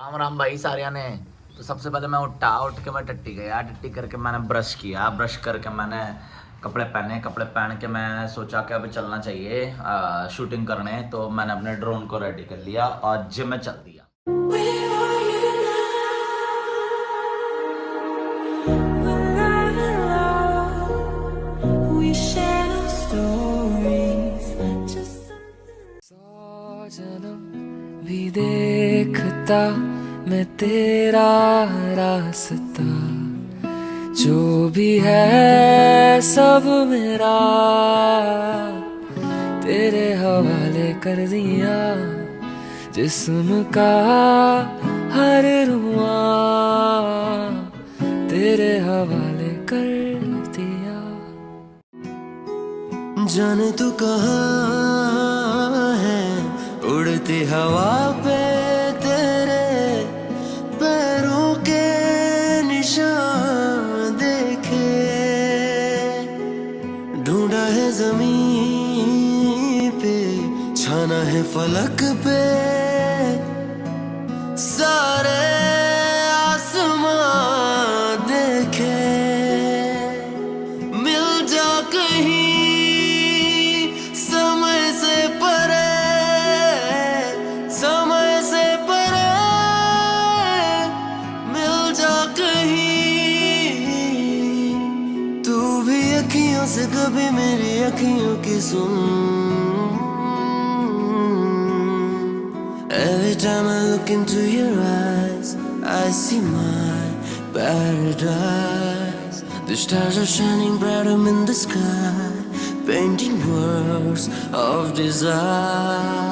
राम राम भाई सारिया ने। तो सबसे पहले मैं उठ के मैं टट्टी गया। टट्टी करके मैंने ब्रश किया। ब्रश करके मैंने कपड़े पहने। कपड़े पहन के मैं सोचा कि अभी चलना चाहिए शूटिंग करने। तो मैंने अपने ड्रोन को रेडी कर लिया और जिम में चल दिया। भी देखता मैं तेरा रास्ता, जो भी है सब मेरा तेरे हवाले कर दिया। जिस्म का हर रुआ तेरे हवाले कर दिया। जाने तू कहाँ है उड़ती हवा पे, तेरे पैरों के निशान देखे। ढूंढा है ज़मीन पे, छाना है फलक पे, सारे आसमां देखे। मिल जा कहीं से कभी मेरी अखियों की सुन। Every time I look into your eyes, I see my paradise. The stars are shining bright in the sky, painting words of desire.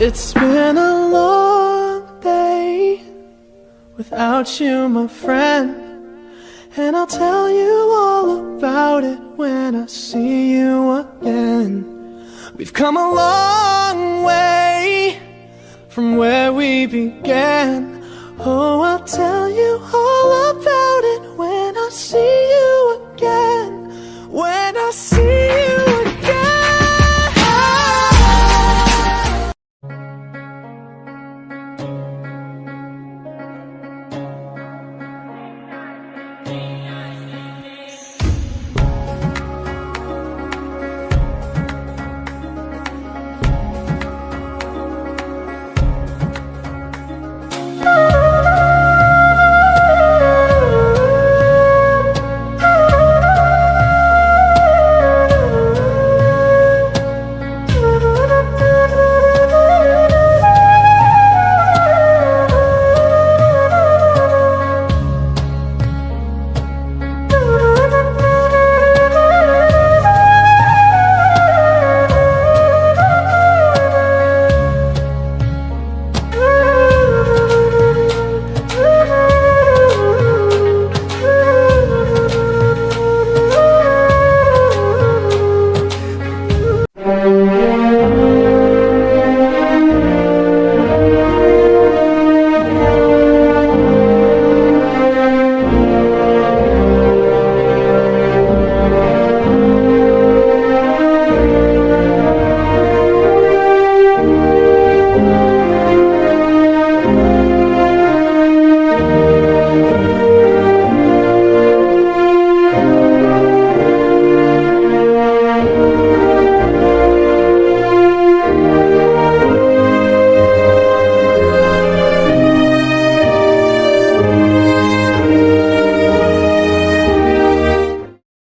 It's been a long day without you, my friend, and I'll tell you all about it when I see you again. We've come a long way from where we began. Oh, I'll tell you all about it when I see you again. When I see you again.